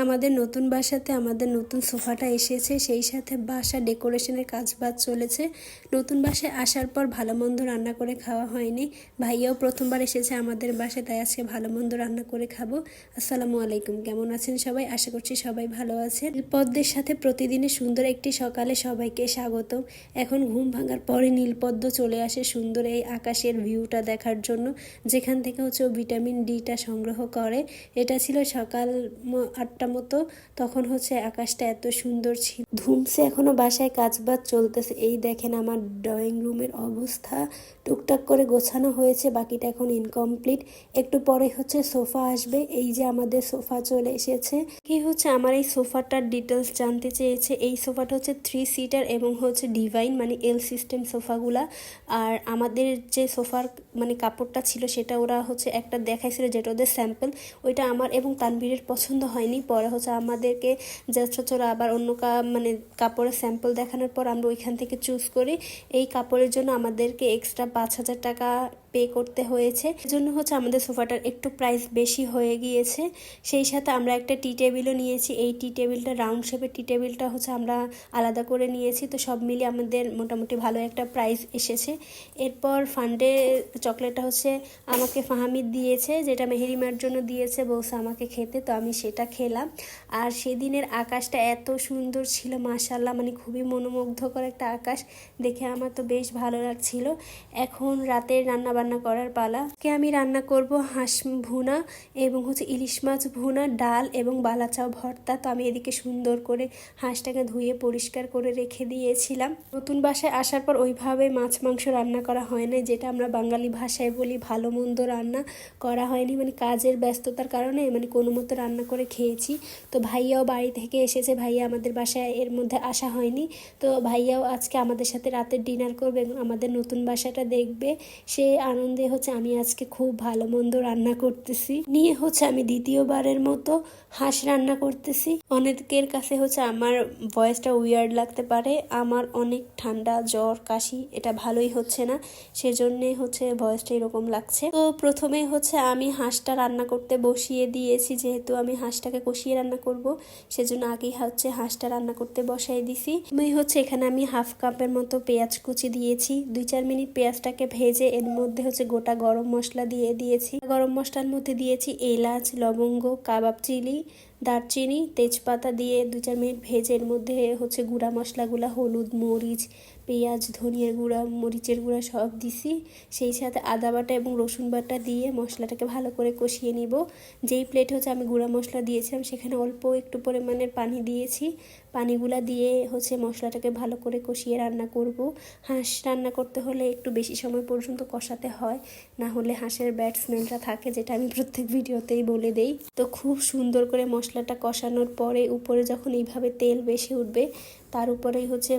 আমাদের নতুন বাসাতে আমাদের নতুন সোফাটা এসেছে, সেই সাথে বাসা ডেকোরেশনের কাজবাজ চলেছে। নতুন বাসায় আসার পর ভালো মন্দ রান্না করে খাওয়া হয়নি। ভাইয়াও প্রথমবার এসেছে আমাদের বাসায়, তাই আজকে ভালো মন্দ রান্না করে খাবো। আসসালামু আলাইকুম, কেমন আছেন সবাই? আশা করছি সবাই ভালো আছেন। নীলপদ্মের সাথে প্রতিদিনের সুন্দর একটি সকালে সবাইকে স্বাগত। এখন ঘুম ভাঙার পরে নীলপদ্ম চলে আসে সুন্দর এই আকাশের ভিউটা দেখার জন্য, যেখান থেকে হচ্ছে ও ভিটামিন ডিটা সংগ্রহ করে। এটা ছিল সকাল 8টা মতো, তখন হচ্ছে আকাশটা এত সুন্দর ছিল। ধুমসে এখনো বাসায় কাজবাজ চলতেছে। এই দেখেন আমার ড্রয়িং রুমের অবস্থা, টুকটাক করে গোছানো হয়েছে, বাকিটা এখন ইনকমপ্লিট। একটু পরে হচ্ছে সোফা আসবে। এই যে আমাদের সোফা চলে এসেছে। কি হচ্ছে আমার এই সোফাটার ডিটেলস জানতে চেয়েছে। এই সোফাটা হচ্ছে 3 সিটার এবং হচ্ছে ডিভাইন মানে এল সিস্টেম সোফাগুলা। আর আমাদের যে সোফার মানে কাপড়টা ছিল সেটা ওরা হচ্ছে একটা দেখাইছিল, যেটা ওদের স্যাম্পল, ওইটা আমার এবং তানভীরের পছন্দ হয়নি। পরে হচ্ছে আমাদেরকে জাস্ট ওরা আবার অন্য মানে কাপড়ের স্যাম্পল দেখানোর পর আমরা ওইখান থেকে চুজ করি। এই কাপড়ের জন্য আমাদেরকে এক্সট্রা 5,000 টাকা পে করতে হয়েছে। এজন্য হচ্ছে আমাদের সোফাটার একটু প্রাইস বেশি হয়ে গিয়েছে। সেই সাথে আমরা একটা টি টেবিলও নিয়েছি। এই টি টেবিলটা রাউন্ড শেপের টি টেবিলটা হচ্ছে আমরা আলাদা করে নিয়েছি। তো সব মিলিয়ে আমাদের মোটামুটি ভালো একটা প্রাইস এসেছে। এরপর ফান্ডে চকলেটটা হচ্ছে আমাকে ফাহামিদ দিয়েছে, যেটা মেহেরিমার জন্য দিয়েছে, বলছে আমাকে খেতে, তো আমি সেটা খেলাম। আর সেদিনের আকাশটা এত সুন্দর ছিল মাশাআল্লাহ, মানে খুবই মনোমুগ্ধকর একটা আকাশ দেখে আমার তো বেশ ভালো লাগছিল। এখন রাতের রান্না বান্না করার পালা। আমি রান্না করব হাঁস ভুনা এবং হচ্ছে ইলিশ মাছ ভুনা, ডাল এবং বালাচাও ভর্তা। তো আমি এদিকে সুন্দর করে হাঁসটাকে ধুয়ে পরিষ্কার করে রেখে দিয়েছিলাম। নতুন বাসায় আসার পর ওইভাবে মাছ মাংস রান্না করা হয় না, যেটা আমরা বাঙালি ভাষায় বলি ভালো মন্দ রান্না করা হয়নি। মানে কাজের ব্যস্ততার কারণে মানে কোনো মতো রান্না করে খেয়েছি। তো ভাইয়াও বাড়ি থেকে এসেছে, ভাইয়া আমাদের বাসায় এর মধ্যে আসা হয়নি। তো ভাইয়াও আজকে আমাদের সাথে রাতের ডিনার করবে এবং আমাদের নতুন বাসাটা দেখবে। সে আনন্দে হচ্ছে আমি আজকে খুব ভালো মন্দ রান্না করতেছি নিয়ে হচ্ছে আমি দ্বিতীয়বারের মতো হাঁস রান্না করতেছি। অনেকের কাছে হচ্ছে আমার ভয়েসটা উইয়ার্ড লাগতে পারে, আমার অনেক ঠান্ডা জ্বর কাশি, এটা ভালোই হচ্ছে না, সেজন্যে হচ্ছে ভয়েসটা এরকম লাগছে। তো প্রথমে হচ্ছে আমি হাঁসটা রান্না করতে বসিয়ে দিয়েছি, যেহেতু আমি হাঁসটাকে কষিয়ে রান্না করব সেজন্য আগেই হচ্ছে হাঁসটা রান্না করতে বসাই দিছি। আমি হচ্ছে এখানে আমি হাফ কাপের মতো পেঁয়াজ কুচি দিয়েছি। 2-4 মিনিট পেঁয়াজটাকে ভেজে এর মধ্যে হচ্ছে গোটা গরম মশলা দিয়ে দিয়েছি। গরম মশলার মধ্যে দিয়েছি এলাচ, লবঙ্গ, কাবাব চিলি, দারচিনি, তেজপাতা দিয়ে 2-4 মিনিট ভেজে এর মধ্যে হচ্ছে গুঁড়া মশলাগুলো হলুদ, মরিচ, পেঁয়াজ, ধনিয়ার গুঁড়া, মরিচের গুঁড়া সব দিছি। সেই সাথে আদা বাটা এবং রসুন বাটা দিয়ে মশলাটাকে ভালো করে কষিয়ে নিব। যেই প্লেটে হচ্ছে আমি গুঁড়া মশলা দিয়েছিলাম সেখানে অল্প একটু পরিমাণের পানি দিয়েছি। পানিগুলা দিয়ে হচ্ছে মশলাটাকে ভালো করে কষিয়ে রান্না করব। হাঁস রান্না করতে হলে একটু বেশি সময় পর্যন্ত কষাতে হয়, না হলে হাঁসের ব্যাড স্মেলটা থাকে, যেটা আমি প্রত্যেক ভিডিওতেই বলে দেই। তো খুব সুন্দর করে মশলাটা কষানোর পরে উপরে যখন এইভাবে তেল বেশি উঠবে, তার উপরেই হচ্ছে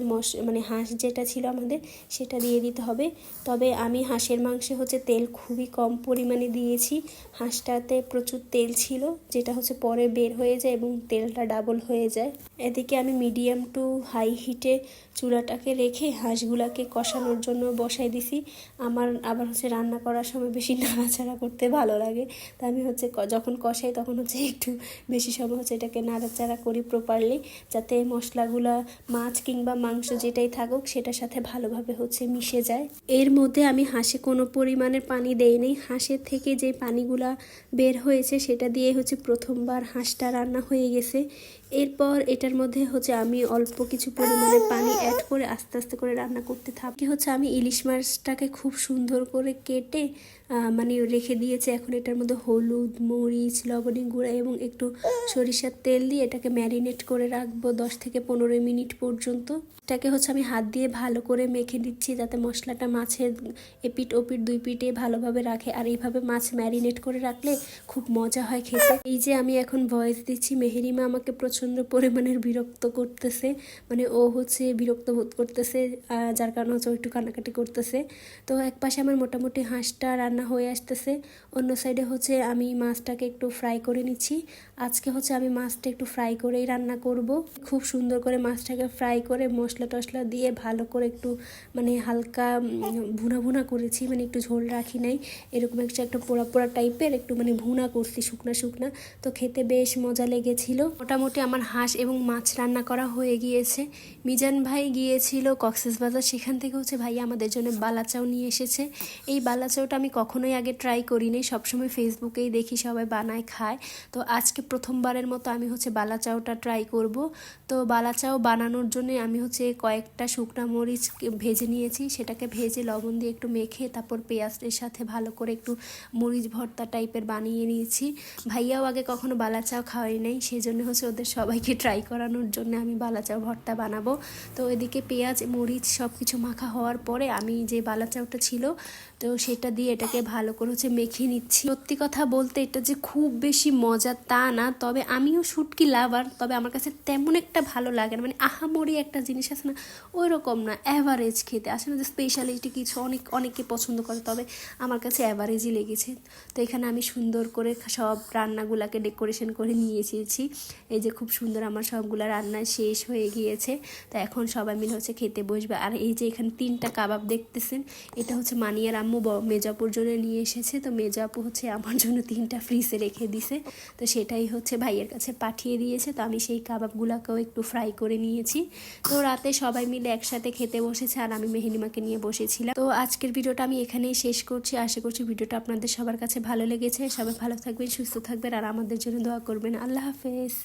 মানে হাঁস যেটা ছিল আমাদের সেটা দিয়ে দিতে হবে। তবে আমি হাঁসের মাংসে হচ্ছে তেল খুবই কম পরিমাণে দিয়েছি। হাঁসটাতে প্রচুর তেল ছিল, যেটা হচ্ছে পরে বের হয়ে যায় এবং তেলটা ডাবল হয়ে যায়। এদিকে আমি মিডিয়াম টু হাই হিটে চুলাটাকে রেখে হাঁসগুলাকে কষানোর জন্য বসাই দিছি। আমার আবার হচ্ছে রান্না করার সময় বেশি নাড়াচাড়া করতে ভালো লাগে, তো আমি হচ্ছে যখন কষাই তখন হচ্ছে একটু বেশি সময় হচ্ছে এটাকে নাড়াচাড়া করি প্রপারলি, যাতে মশলাগুলা মাছ কিংবা মাংস যেটাই থাকুক সেটার সাথে ভালোভাবে হচ্ছে মিশে যায়। এর মধ্যে আমি হাঁসে কোনো পরিমাণের পানি দেইনি। হাঁসের থেকে যে পানিগুলা বের হয়েছে সেটা দিয়ে হচ্ছে প্রথমবার হাঁসটা রান্না হয়ে গেছে। এরপর এটার মধ্যে হচ্ছে আমি অল্প কিছু পরিমাণে পানি অ্যাড করে আস্তে আস্তে করে রান্না করতে থাকি। হচ্ছে আমি ইলিশ মাছটাকে খুব সুন্দর করে কেটে মানে রেখে দিয়েছি। এখন এটার মধ্যে হলুদ, মরিচ, লবণের গুঁড়া এবং একটু সরিষার তেল দিয়ে এটাকে ম্যারিনেট করে রাখবো 10 থেকে 15 মিনিট পর্যন্ত। এটাকে হচ্ছে আমি হাত দিয়ে ভালো করে মেখে দিচ্ছি, যাতে মশলাটা মাছের এপিট ওপিট 2 পিঠে ভালোভাবে রাখে। আর এইভাবে মাছ ম্যারিনেট করে রাখলে খুব মজা হয় খেতে। এই যে আমি এখন ভয়েস দিচ্ছি, মেহেরিমা আমাকে প্রচণ্ড পরিমাণের বিরক্ত করতেছে, মানে ও হচ্ছে বিরক্ত বোধ করতেছে, যার কারণে হচ্ছে ও একটু কান্নাকাটি করতেছে। তো এক পাশে আমার মোটামুটি হাঁসটা রান্না রান্না হয়ে আসতেছে। অন্য সাইডে হচ্ছে আমি মাছটাকে একটু ফ্রাই করে নিচ্ছি। আজকে হচ্ছে আমি মাছটা একটু ফ্রাই করেই রান্না করব। খুব সুন্দর করে মাছটাকে ফ্রাই করে মশলা টশলা দিয়ে ভালো করে একটু মানে হালকা ভুনা ভুনা করেছি, মানে একটু ঝোল রাখি নাই, এরকম একটা পোড়া পোড়া টাইপের একটু মানে ভুনা করছি, শুকনা শুকনা। তো খেতে বেশ মজা লেগেছিল। মোটামুটি আমার হাঁস এবং মাছ রান্না করা হয়ে গিয়েছে। মিজান ভাই গিয়েছিল কক্সবাজার, সেখান থেকে হচ্ছে ভাইয়া আমাদের জন্য বালাচাও নিয়ে এসেছে। এই বালাচাওটা আমি কখনোই আগে ট্রাই করিনি, সবসময় ফেসবুকেই দেখি সবাই বানায় খায়। তো আজকে প্রথমবারের মতো আমি হচ্ছে বালাচাওটা ট্রাই করব। তো বালাচাও বানানোর জন্য আমি হচ্ছে কয়েকটা শুকনা মরিচ ভেজে নিয়েছি, সেটাকে ভেজে লবণ দিয়ে একটু মেখে তারপর পেঁয়াজের সাথে ভালো করে একটু মরিচ ভর্তা টাইপের বানিয়ে নিয়েছি। ভাইয়াও আগে কখনো বালাচাও খাওয়াই নাই, সেই জন্য হচ্ছে ওদের সবাইকে ট্রাই করানোর জন্য আমি বালাচাও ভর্তা বানাবো। তো এদিকে পেঁয়াজ মরিচ সব কিছু মাখা হওয়ার পরে আমি যে বালাচাওটা ছিল তো সেটা দিয়ে এটাকে ভালো করে হচ্ছে মেখে নিচ্ছি। সত্যি কথা বলতে এটা যে খুব বেশি মজা তা না, তবে আমিও শুটকি লাভার, তবে আমার কাছে তেমন একটা ভালো লাগে না, মানে আহামরি একটা জিনিস আছে না ওই রকম না, অ্যাভারেজ খেতে আসে না যে স্পেশালিটি কিছু অনেকে পছন্দ করে, তবে আমার কাছে অ্যাভারেজই লেগেছে। তো এখানে আমি সুন্দর করে সব রান্নাগুলোকে ডেকোরেশন করে নিয়ে এসেছি। এই যে খুব সুন্দর আমার সবগুলো রান্না শেষ হয়ে গিয়েছে। তো এখন সবাই মিলে হচ্ছে খেতে বসবে। আর এই যে এখানে 3টা কাবাব দেখতেছেন, এটা হচ্ছে মানিয়ার আম্মু মেজাপুর জন্য নিয়ে এসেছে। তো মেজাপু হচ্ছে আমার জন্য 3টা ফ্রিজে রেখে দিছে, তো সেটাই হচ্ছে ভাইয়ের কাছে পাঠিয়ে দিয়েছে। তো আমি সেই কাবাবগুলোকেও একটু ফ্রাই করে নিয়েছি। তো রাতে সবাই মিলে একসাথে খেতে বসেছে আর আমি মেহেলিমাকে নিয়ে বসেছিলাম। তো আজকের ভিডিওটা আমি এখানেই শেষ করছি। আশা করছি ভিডিওটা আপনাদের সবার কাছে ভালো লেগেছে। সবাই ভালো থাকবেন, সুস্থ থাকবেন আর আমাদের জন্য দোয়া করবেন। আল্লাহ হাফেজ।